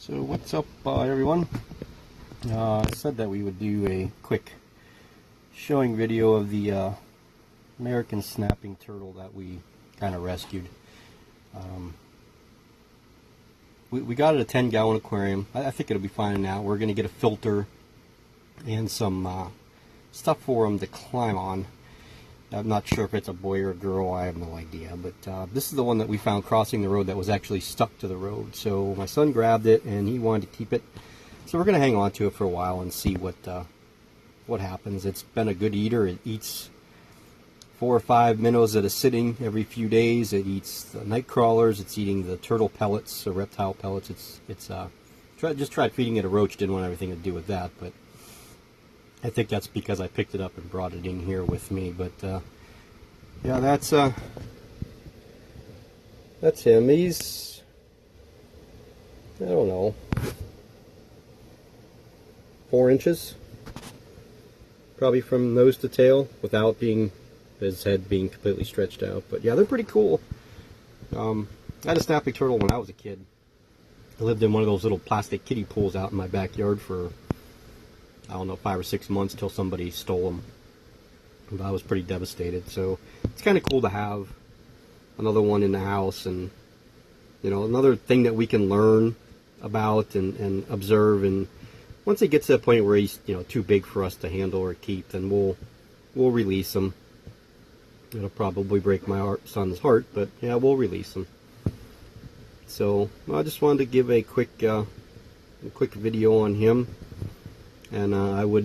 So what's up, everyone? I said that we would do a quick showing video of the American snapping turtle that we kind of rescued. We got it a 10-gallon aquarium. I think it'll be fine now. We're going to get a filter and some stuff for him to climb on. I'm not sure if it's a boy or a girl, I have no idea, but this is the one that we found crossing the road that was actually stuck to the road. So my son grabbed it and he wanted to keep it. So we're going to hang on to it for a while and see what happens. It's been a good eater. It eats 4 or 5 minnows at a sitting every few days. It eats the night crawlers. It's eating the turtle pellets, the reptile pellets. Just tried feeding it a roach, didn't want everything to do with that, but I think that's because I picked it up and brought it in here with me. But yeah, that's him. He's, I don't know, 4 inches, probably from nose to tail, without his head being completely stretched out. But yeah, they're pretty cool. I had a snapping turtle when I was a kid. I lived in one of those little plastic kiddie pools out in my backyard for, I don't know, 5 or 6 months till somebody stole them. But I was pretty devastated. So it's kind of cool to have another one in the house, and you know, another thing that we can learn about and observe. And once it gets to the point where he's, you know, too big for us to handle or keep, then we'll release him. It'll probably break my son's heart, but yeah, we'll release him. So I just wanted to give a quick video on him. And I was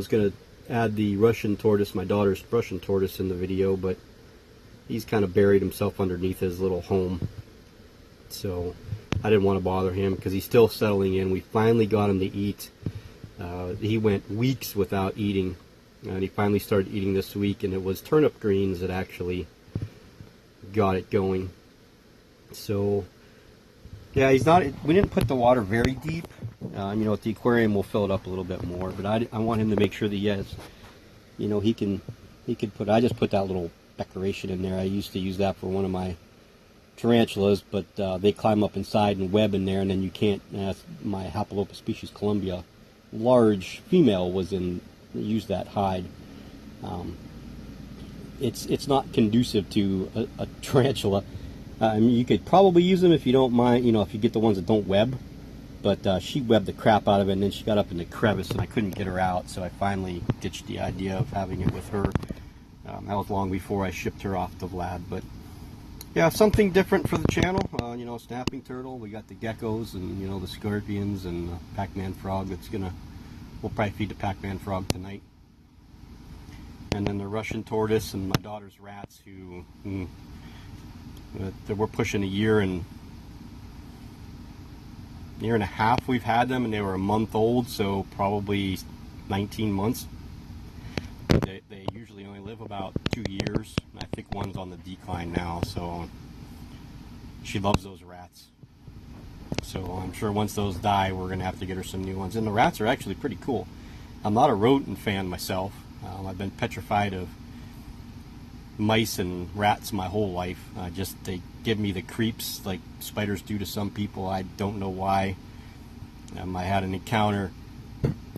going to add the Russian tortoise, my daughter's Russian tortoise, in the video, but he's kind of buried himself underneath his little home. So I didn't want to bother him because he's still settling in. We finally got him to eat. He went weeks without eating, and he finally started eating this week, and it was turnip greens that actually got it going. So yeah, we didn't put the water very deep. You know, at the aquarium we'll fill it up a little bit more, but I want him to make sure that he has, you know, he can put, I just put that little decoration in there. I used to use that for one of my tarantulas, but they climb up inside and web in there, and then you can't. My Hapalopa species Columbia large female used that hide. It's not conducive to a tarantula. I mean, you could probably use them if you don't mind, you know, if you get the ones that don't web. But she webbed the crap out of it, and then she got up in the crevice, and I couldn't get her out, so I finally ditched the idea of having it with her. That was long before I shipped her off to Vlad. But yeah, something different for the channel. You know, snapping turtle. We got the geckos, and you know, the scorpions, and the Pac-Man frog. We'll probably feed the Pac-Man frog tonight. And then the Russian tortoise and my daughter's rats, who we're pushing a year and a half we've had them, and they were a month old, so probably 19 months. They usually only live about 2 years. I think one's on the decline now, so she loves those rats. So I'm sure once those die, we're going to have to get her some new ones. And the rats are actually pretty cool. I'm not a rodent fan myself. I've been petrified of mice and rats my whole life. They give me the creeps like spiders do to some people. I don't know why. I had an encounter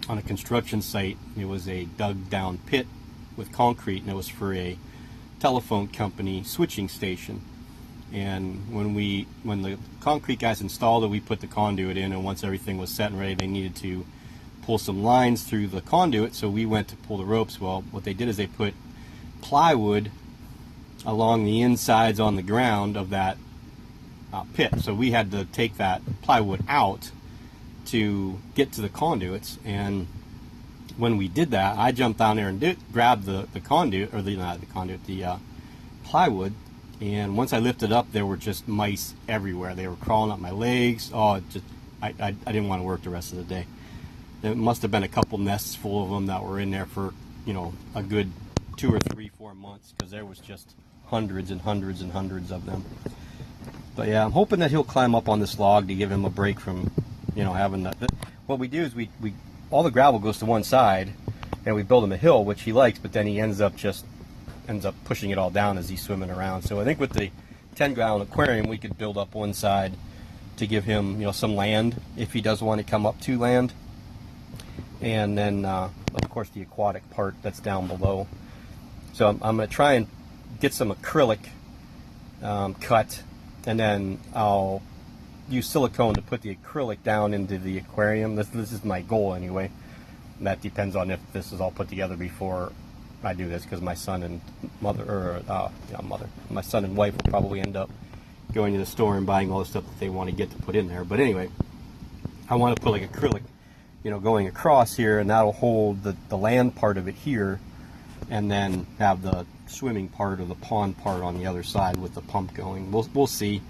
on a construction site. It was a dug down pit with concrete, and it was for a telephone company switching station. And when the concrete guys installed it, we put the conduit in, and once everything was set and ready, they needed to pull some lines through the conduit, so we went to pull the ropes. Well, what they did is they put plywood along the insides on the ground of that pit. So we had to take that plywood out to get to the conduits. And when we did that, I jumped down there and grabbed the conduit, or the plywood. And once I lifted up, there were just mice everywhere. They were crawling up my legs. Oh, I didn't want to work the rest of the day. There must have been a couple nests full of them that were in there for, you know, a good 2 or 3, 4 months, because there was just hundreds and hundreds and hundreds of them. But yeah, I'm hoping that he'll climb up on this log to give him a break from, you know, having that. What we do is we all the gravel goes to one side, and we build him a hill, which he likes, but then he ends up pushing it all down as he's swimming around. So I think with the 10-gallon aquarium, we could build up one side to give him, you know, some land if he does want to come up to land. And then, of course, the aquatic part that's down below. So I'm going to try and get some acrylic cut, and then I'll use silicone to put the acrylic down into the aquarium. This is my goal anyway. That depends on if this is all put together before I do this, because my son and my son and wife will probably end up going to the store and buying all the stuff that they want to get to put in there. But anyway, I want to put like acrylic, you know, going across here, and that'll hold the land part of it here, and then have the swimming part or the pond part on the other side with the pump going. We'll see.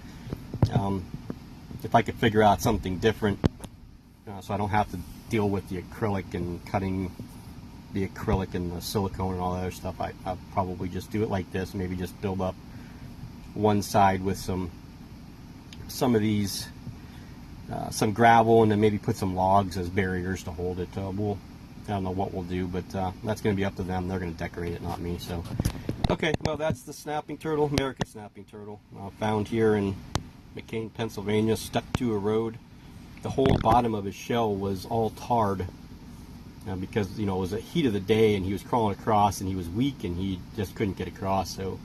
If I could figure out something different, so I don't have to deal with the acrylic and cutting the acrylic and the silicone and all that other stuff, I'll probably just do it like this. Maybe just build up one side with some of these, some gravel, and then maybe put some logs as barriers to hold it. I don't know what we'll do, but that's going to be up to them. They're going to decorate it, not me. So, okay, well, that's the snapping turtle, American snapping turtle, found here in McCain, Pennsylvania, stuck to a road. The whole bottom of his shell was all tarred because, you know, it was the heat of the day, and he was crawling across, and he was weak, and he just couldn't get across, so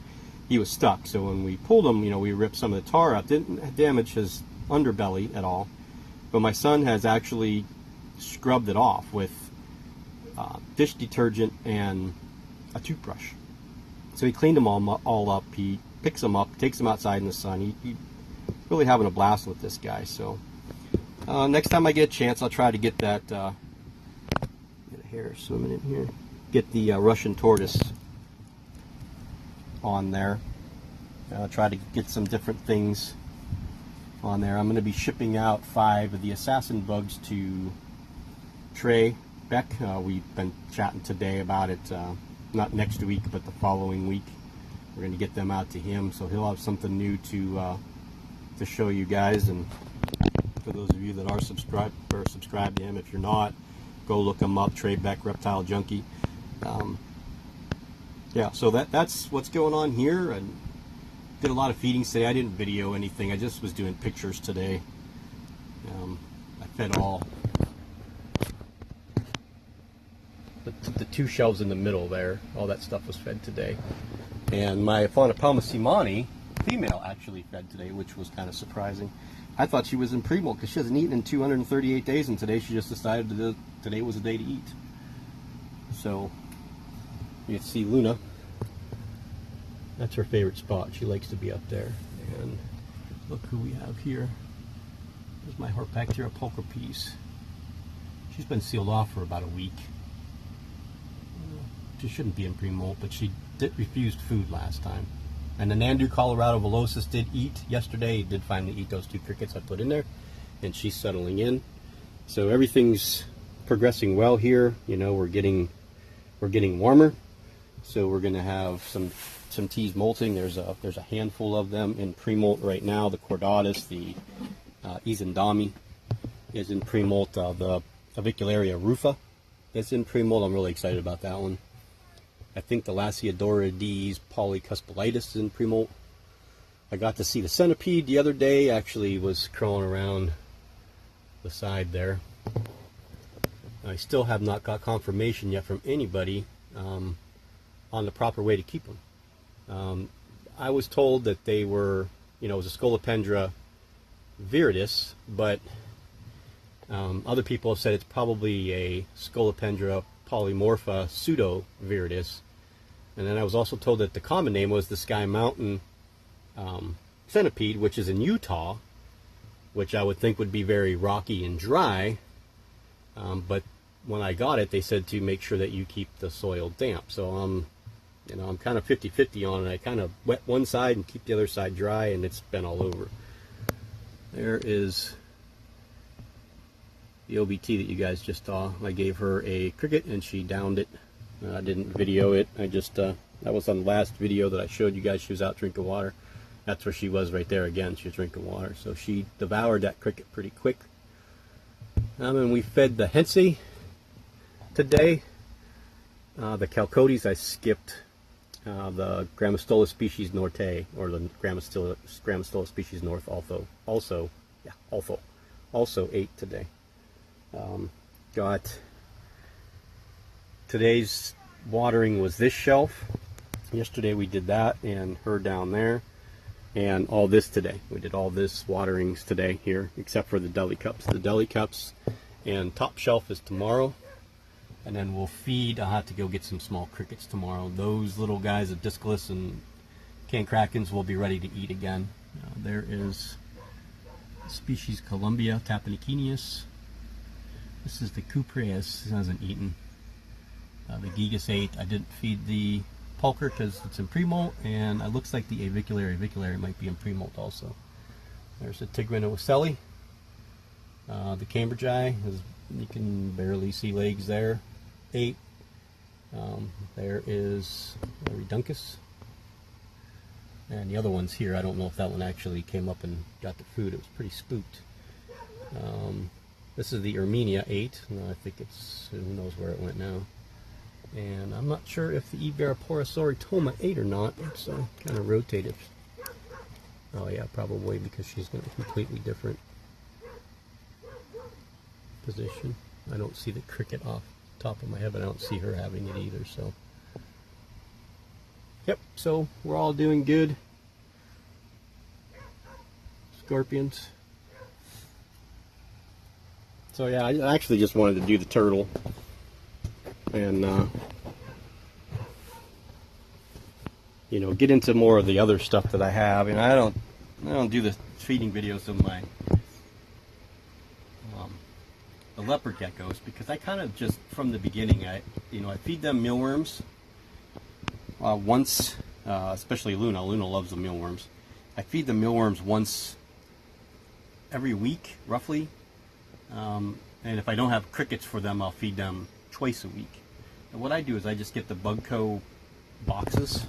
he was stuck. So when we pulled him, you know, we ripped some of the tar out. Didn't damage his underbelly at all, but my son has actually scrubbed it off with dish detergent and a toothbrush. So he cleaned them all up. He picks them up, takes them outside in the sun. He's really having a blast with this guy. So next time I get a chance, I'll try to get that get a hair swimming in here, get the Russian tortoise on there. Try to get some different things on there. I'm going to be shipping out 5 of the assassin bugs to Trey Beck. We've been chatting today about it, not next week, but the following week. We're going to get them out to him, so he'll have something new to show you guys. And for those of you that are subscribed to him, if you're not, go look him up, Trey Beck, Reptile Junkie. Yeah, so that's what's going on here. And did a lot of feedings today. I didn't video anything. I just was doing pictures today. I fed all the 2 shelves in the middle there. All that stuff was fed today. And my Faunopelma Simani female actually fed today, which was kind of surprising. I thought she was in pre-molt because she hasn't eaten in 238 days, and today she just decided that today was a day to eat. So you can see Luna. That's her favorite spot. She likes to be up there. And look who we have here. There's my Harpactira pulchripes. She's been sealed off for about a week. She shouldn't be in pre-molt, but she refused food last time. And the Nandu Colorado Velocis did eat yesterday. He did finally eat those 2 crickets I put in there, and she's settling in. So everything's progressing well here. You know, we're getting warmer. So we're going to have some teas molting. There's a handful of them in pre-molt right now. The Chordatus, the Izendami is in pre-molt. The Avicularia rufa is in pre-molt. I'm really excited about that one. I think the Lasiodorides polycuspalitis is in pre-molt. I got to see the centipede the other day. Actually was crawling around the side there. I still have not got confirmation yet from anybody on the proper way to keep them. I was told that they were, you know, it was a Scolopendra viridis, but other people have said it's probably a Scolopendra polymorpha pseudo viridis. And then I was also told that the common name was the Sky Mountain centipede, which is in Utah, which I would think would be very rocky and dry. But when I got it, they said to make sure that you keep the soil damp. So you know, I'm kind of 50-50 on it. I kind of wet one side and keep the other side dry, and it's been all over. There is the OBT that you guys just saw. I gave her a cricket and she downed it. I didn't video it. I just that was on the last video that I showed you guys. She was out drinking water. That's where she was right there again. She was drinking water. So she devoured that cricket pretty quick. And we fed the Hense today. The Chalcodes I skipped. The Grammostola species norte, or the Grammostola species north also Yeah, also ate today. Got today's watering was this shelf. Yesterday we did that, and her down there, and all this today. We did all this waterings today here, except for the deli cups. The deli cups and top shelf is tomorrow, and then we'll feed. I'll have to go get some small crickets tomorrow. Those little guys of Discalus and canned krakens will be ready to eat again. There is species Columbia tapenikinius. This is the cupreus. It hasn't eaten. The gigas ate. I didn't feed the pulcher because it's in pre-molt, and it looks like the aviculary might be in pre-molt also. There's the Tigrinowasselli. The Cambridgei, you can barely see legs there, ate. There is Reduncus. And the other one's here. I don't know if that one actually came up and got the food. It was pretty spooked. This is the Erminia 8. I think it's, who knows where it went now. And I'm not sure if the Everaporosauritoma ate or not. It's kind of rotated. Oh yeah, probably, because she's in a completely different position. I don't see the cricket off the top of my head, but I don't see her having it either, so. Yep, so we're all doing good. Scorpions. So yeah, I actually just wanted to do the turtle. And you know, get into more of the other stuff that I have. And I don't do the feeding videos of my the leopard geckos, because I kind of just from the beginning I feed them mealworms once, especially Luna. Luna loves the mealworms. I feed the mealworms once every week roughly, and if I don't have crickets for them, I'll feed them twice a week. And what I do is I just get the Bugco boxes,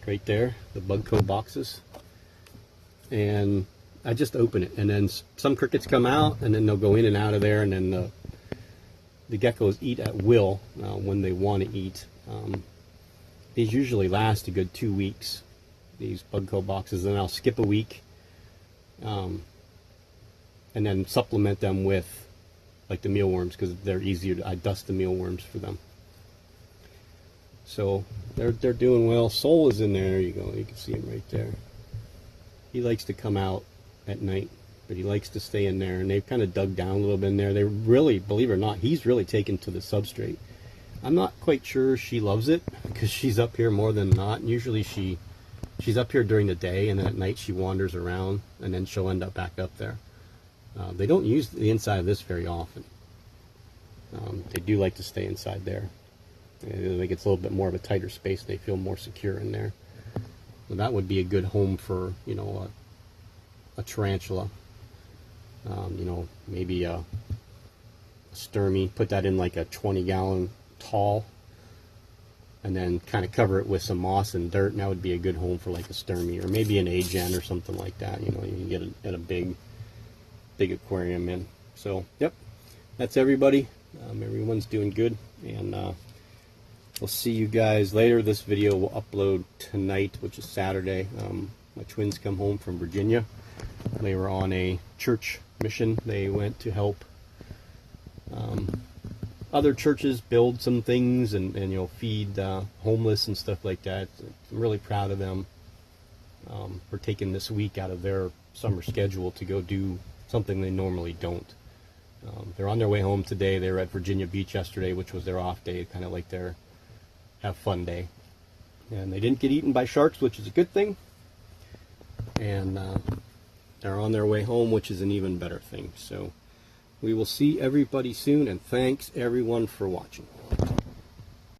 right there, the Bugco boxes, and I just open it, and then some crickets come out, and then they'll go in and out of there, and then the geckos eat at will when they want to eat. These usually last a good 2 weeks, these Bugco boxes, and I'll skip a week, and then supplement them with like the mealworms, because they're easier I dust the mealworms for them. So they're doing well. Soul is in there. There you go. You can see him right there. He likes to come out at night, but he likes to stay in there, and they've kind of dug down a little bit in there. They really, believe it or not, he's really taken to the substrate. I'm not quite sure she loves it, because she's up here more than not. Usually she's up here during the day, and then at night she wanders around, and then she'll end up back up there. They don't use the inside of this very often. They do like to stay inside there. I think it's a little bit more of a tighter space. They feel more secure in there. So that would be a good home for, you know, a tarantula. You know, maybe a sturmy. Put that in like a 20-gallon tall, and then kind of cover it with some moss and dirt, and that would be a good home for like a sturmy, or maybe an agen or something like that. You know, you can get a big aquarium in. So yep, that's everybody. Everyone's doing good, and we'll see you guys later. This video will upload tonight, which is Saturday. My twins come home from Virginia. They were on a church mission. They went to help other churches build some things, and you know, feed homeless and stuff like that. I'm really proud of them for taking this week out of their summer schedule to go do something they normally don't. They're on their way home today. They were at Virginia Beach yesterday, which was their off day, kind of like their have fun day. And they didn't get eaten by sharks, which is a good thing. And they're on their way home, which is an even better thing. So we will see everybody soon, and thanks everyone for watching.